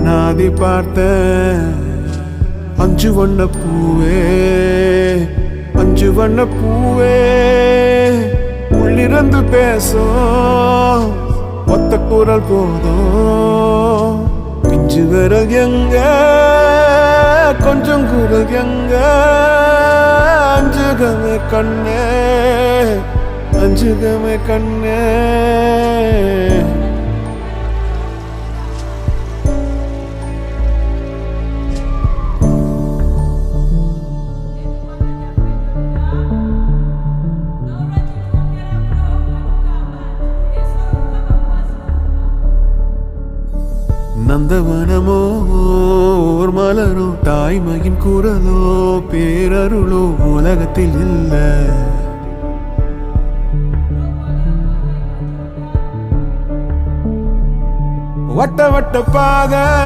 அனாதி பார்த்த அஞ்சு வண்ண பூவே, அஞ்சு வண்ண பூவே, உள்ளிருந்து பேசும் ஒத்த குரல் போதும். பிஞ்சு விரல் எங்க, கொஞ்சம் குரல் எங்க, அஞ்சுகமே கண்ணே, அஞ்சுகமே கண்ணே. நந்தவனமோ ஓர் மலரோ, தாய்மையின் குரலோ, பேரருளோ உலகத்தில் இல்ல. வட்ட வட்ட பாத